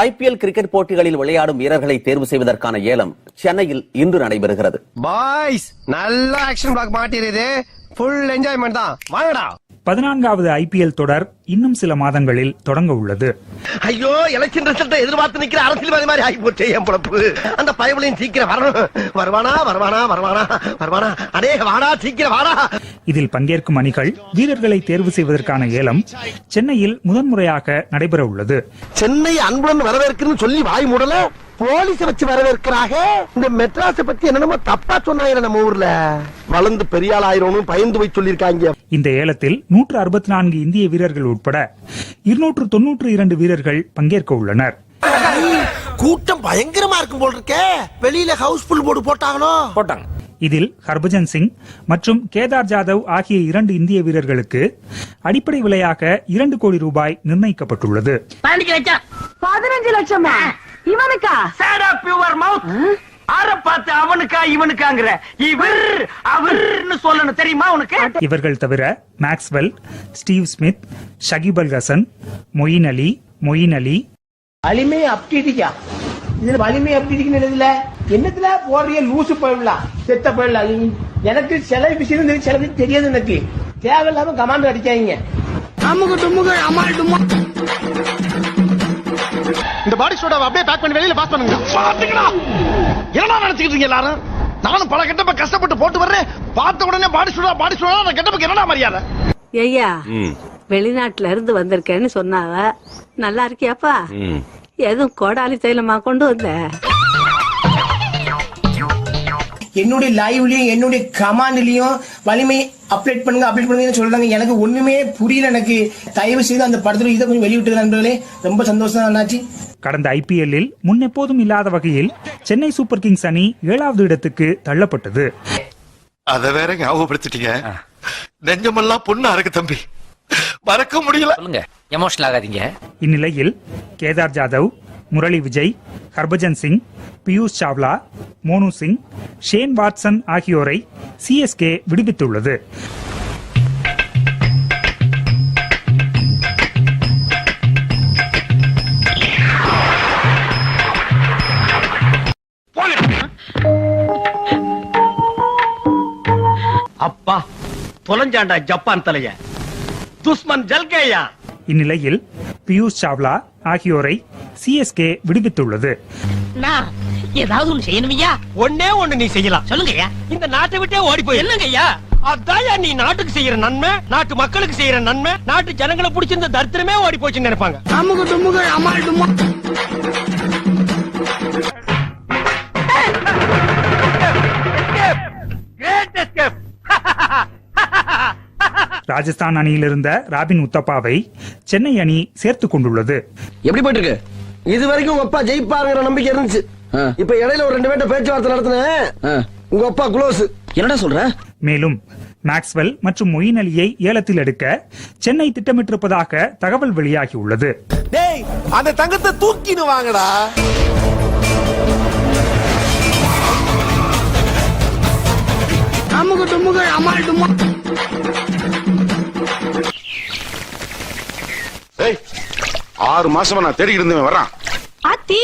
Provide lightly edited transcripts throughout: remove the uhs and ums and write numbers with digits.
IPL cricket போட்டிகளில் விளையாடும் வீரர்களை தேர்வு செய்வதற்கான ஏலம் சென்னையில் இன்று நடைபெறுகிறது. பாய்ஸ் நல்ல ஆக்ஷன் பிளாக் மாட்டிருது. ஃபுல் என்ஜாய்மெண்ட் தான். வாங்கடா. 14வது ஐபிஎல் தொடர் இன்னும் சில மாதங்களில் தொடங்க உள்ளது. ஐயோ, எலெக்ஷன் ரிசல்ட்டை எதிர்பார்த்து நிக்கிற அரசியல்வாதி மாதிரி ஆகி போச்சு என் பொழப்பு. அந்த பயபலையும் சீக்கிரம் வரணும். வருவானா அடே வாடா, சீக்கிரம் வாடா. இதில் பங்கேற்கும் அணிகள் வீரர்களை தேர்வு செய்வதற்கான ஏலம் சென்னையில் முதன்முறையாக நடைபெற உள்ளது. சென்னை அன்புடன் வரவேற்கிறேன்னு சொல்லி வாய் மூடல, போலீஸ வச்சு வரவேற்கிறாக. இந்த மெட்ராஸை பத்தி என்னென்னமோ தப்பா சொன்னாங்க. நம்ம ஊர்ல வளர்ந்து பெரியாள் ஆயிரம்னு பயந்து போய் சொல்லிருக்காங்க. இந்த ஏலத்தில் 164 இந்திய வீரர்கள் உட்பட 292 வீரர்கள் பங்கேற்க உள்ளனர். கூட்டம் பயங்கரமா இருக்கும் போல் இருக்கே. வெளியில ஹவுஸ்ஃபுல் போர்டு போட்டாங்க. இதில் ஹர்பஜன் சிங் மற்றும் கேதார் ஜாதவ் ஆகிய 2 இந்திய வீரர்களுக்கு அடிப்படை விலையாக 2 கோடி ரூபாய் நிர்ணயிக்கப்பட்டுள்ளது. 15 லட்சமா இவனுக்கா? அவனுக்கா இவனுக்காங்கிற இவர்னு சொல்லணும் தெரியுமா உனக்கு? இவர்கள் தவிர மேக்ஸ்வெல், ஸ்டீவ் ஸ்மித், ஷகிப் அல் ஹசன், மொயின் அலி வலிமை அப்படியா? இதுல வலிமை அப்படி இருக்குன்னு என்னத்துல போடுறிய லூசு போயிடலாம், செத்த போயிடலாம். எனக்கு சில விஷயம் சில தெரியாது. எனக்கு தேவையில்லாம கமாண்ட் அடிக்காதீங்க. இந்த பாடி சோடாவை அப்படியே பேக் பண்ணி வெளியில பாஸ் பண்ணுங்க. பாத்துக்கடா. என்னடா நினைச்சிட்டு இருக்கீங்க எல்லாரும்? நானும் பல கெட்டப்ப கஷ்டப்பட்டு போட்டு வர்றேன். பார்த்த உடனே பாடி சோடா அந்த கெட்டப்புக்கு என்னடா மரியாதை? ஐயா, வெளிநாட்டுல இருந்து வந்திருக்கேன்னு சொன்னாவ. நல்லா இருக்கியாப்பா? எதுவும் கோடாலி தைலமா கொண்டு வந்த? என்னுடைய லைவ்லயும் என்னுடைய கமாண்ட்லயும் வலிமை அப்டேட் பண்ணுங்க சொல்றாங்க. எனக்கு ஒண்ணுமே புரியல. எனக்கு தயவு செய்து அந்த படத்துல இதை கொஞ்சம் வெளியிட்டு நண்பர்களே, ரொம்ப சந்தோஷம் அண்ணாச்சி. கடந்த ஐபிஎல்லில் முன்னெப்போதும் இல்லாத வகையில் சென்னை சூப்பர் கிங்ஸ் அணி 7வது இடத்துக்கு தள்ளப்பட்டது. அத வேற ஞாபகப்படுத்திட்டீங்க. நெஞ்சமெல்லாம் பொண்ணு அறக்கு தம்பி, மறக்க முடியல. எமோஷனல் ஆகாதீங்க. இந்நிலையில் கேதார் ஜாதவ், முரளி விஜய், ஹர்பஜன் சிங், பியூஷ் சாவ்லா, மோனு சிங், ஷேன் வாட்சன் ஆகியோரை சிஎஸ்கே விடுவித்துள்ளது. அப்பா தொலைஞ்சாண்டா ஜப்பான் தலைய, துஷ்மன் ஜல்கேயா. இந்நிலையில் பியூஷ் சாவ்லா ஆகியோரை சிஎஸ்கே விடுவித்துள்ளது. ஏதாவது ஒண்ணு செய்யணுமையா? ஒன்னே ஒண்ணு நீ செய்யலாம். சொல்லுங்கய்யா. இந்த நாட்டை விட்டே ஓடி போய். என்னங்கய்யா? அதான் நீ நாட்டுக்கு செய்யற நன்மை, நாட்டு மக்களுக்கு செய்யற நன்மை, நாட்டு ஜனங்களை பிடிச்சிருந்த தரித்திரமே ஓடி போச்சுன்னு நினைப்பாங்க. ராஜஸ்தான் அணியில் இருந்த ராபின் உத்தப்பாவை சென்னை அணி சேர்த்துக் கொண்டுள்ளது. எப்படி போயிட்டு இருக்கு? இது வரைக்கும் உங்க அப்பா ஜெயிப்பாருங்கிற நம்பிக்கை இருந்துச்சு. இப்ப இடையில ஒரு 2 பேர்ட்ட பேச்சுவார்த்தை நடத்தின உங்க அப்பா குளோஸ். என்னடா சொல்ற? மேலும் மேக்ஸ்வெல் மற்றும் மொயின் அலியை ஏலத்தில் எடுக்க சென்னை திட்டமிட்டிருப்பதாக தகவல் வெளியாகியுள்ளது. டேய், அந்த தங்கத்தை தூக்கின்னு வாங்கடா. ஏய், 6 மாசமா நான் தேடிட்டு இருந்தேன். வர்றான். ஆத்தி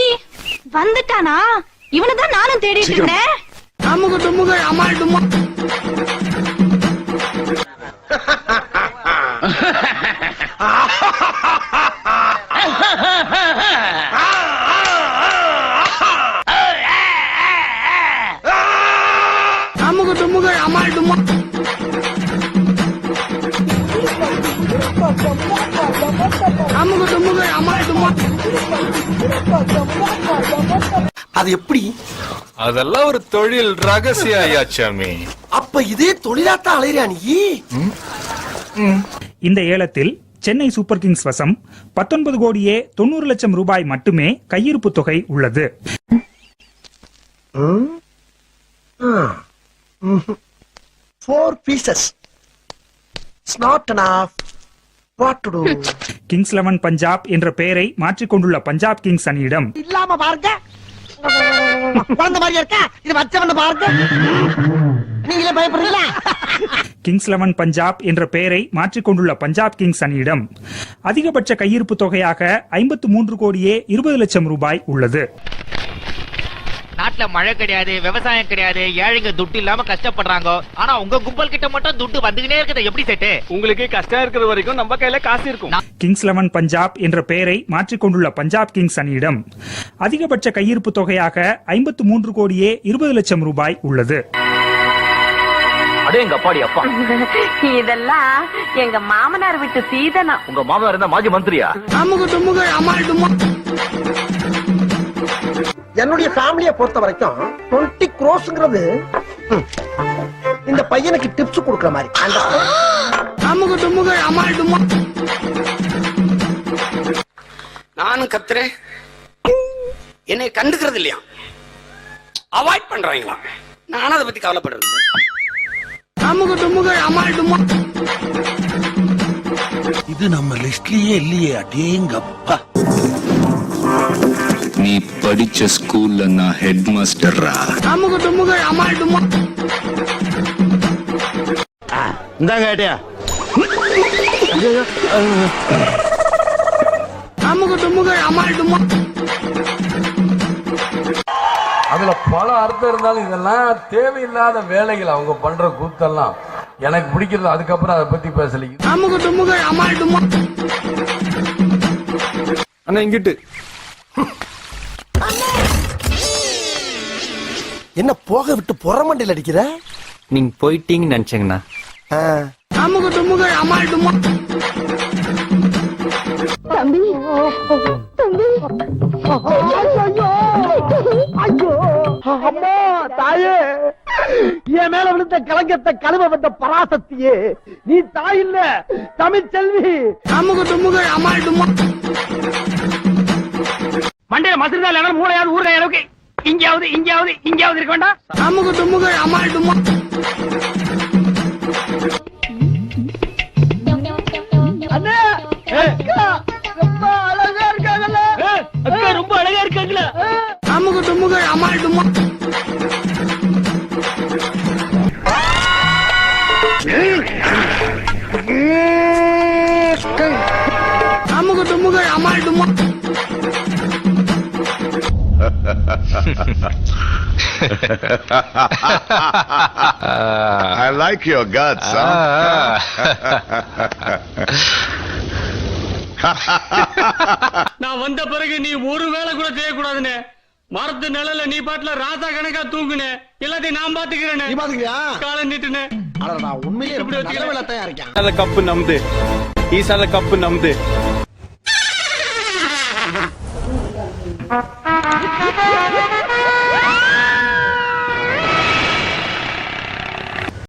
வந்துட்டானா? இவனதான் நானும் தேடிட்டு இருந்தேன். அது எப்படி? அதெல்லாம் ஒரு தொழில் ரகசியம் ஐயாச்சாமி. அப்ப இதே தொழிலாத்தான் அலையிறியா நீ? இந்த ஏலத்தில் சென்னை சூப்பர் கிங்ஸ் வசம் 19 கோடியே 90 லட்சம் ரூபாய் மட்டுமே கையிருப்பு தொகை உள்ளது. கிங்ஸ் 11 பஞ்சாப் என்ற பெயரை மாற்றிக்கொண்டுள்ள பஞ்சாப் கிங்ஸ் அணியிடம் இல்லாம பாருங்க, குழந்தை மாதிரி இருக்க, இது வச்சவன பாருங்க. நீங்களே பயப்படுறீங்களா? கிங்ஸ் 11 பஞ்சாப் என்ற பெயரை மாற்றிக்கொண்டுள்ள பஞ்சாப் கிங்ஸ் அணியிடம் அதிகபட்ச கையிருப்பு தொகையாக 53 கோடியே 20 லட்சம் ரூபாய் உள்ளது. நாட்டுல மழை கிடையாது, விவசாயம் கிடையாது, ஏழைங்க துட்டு இல்லாம கஷ்டப்படுறாங்க. ஆனா உங்க கும்பல் கிட்ட மட்டும் துட்டு வந்துகிட்டே இருக்குது. எப்படி செட்டு? உங்களுக்கு கஷ்டம் இருக்கிற வரைக்கும் நம்ம கையில காசு இருக்கும். கிங்ஸ் 11 பஞ்சாப் என்ற பெயரை மாற்றிக்கொண்டுள்ள பஞ்சாப் கிங்ஸ் அணியிடம் அதிகபட்ச கையிருப்பு தொகையாக 53 கோடியே 20 லட்சம் ரூபாய் உள்ளது. அடே எங்க அப்பாடி அப்பா, இதெல்லாம் எங்க மாமனார் விட்டு சீதனம். உங்க மாமனார் இருந்தா மாஜி மந்திரியா? என்னுடைய ஃபேமிலியை பொறுத்த வரைக்கும் 20 crores இந்த பையனுக்கு டிப்ஸ் கொடுக்கற மாதிரி. நானும் கத்துறேன், என்னை கண்டுக்கிறது இல்லையா, அவாய்ட் பண்றாங்களா? நானும் அதை பத்தி கவலைப்படுறது இல்லை. இது நம்ம லிஸ்ட்லயே இல்லையே. அடேங்கப்பா, நீ படிச்ச ஸ்கூல்ல நான் ஹெட் மாஸ்டர்ரா. இந்தாங்க ஐடியா. அதுல பல அர்த்தம் இருந்தாலும் இதெல்லாம் தேவையில்லாத வேலைகள் அவங்க பண்ற கூத்தெல்லாம் எனக்கு பிடிக்கிறது. அதுக்கப்புறம் அதை பத்தி பேசல. அண்ணா இங்கிட்டு என்ன போக விட்டு புறமண்டையில் அடிக்கிற? நீங்க போயிட்டீங்கன்னு நினைச்சேங்கண்ணா. தம்பி தம்பி, அம்மா தாயே, என் மேல விழுந்த கலங்கத்தை கழுவ வந்த பராசக்தியே, நீ தாய் இல்ல தமிழ்ச்செல்வி. மண்டையில மசிறதா இல்ல மூளையாவது ஊர்ற அளவுக்கு இங்கயாவது இருக்க வேண்டாம். அண்ணே, அக்கா ரொம்ப அழகா இருக்காங்கல்ல. அக்கா ரொம்ப அழகா இருக்காங்களா? I like your guts, huh? நான் வந்த பிறகு நீ ஒரு வேலை கூட செய்யக்கூடாதுன்னு மரத்து நிழல நீ பாட்டுல ராசா கணக்கா தூங்குனே. எல்லாத்தையும் நான் பாத்துக்கிறேன்னு. நீ பாத்துக்கிறியா? காலை நீட்டுனே. அடடா, உண்மையிலேயே ரொம்ப நல்ல வேலை தான் இருக்கேன். கப்பு நம்து ஈசால கப்பு நம்து.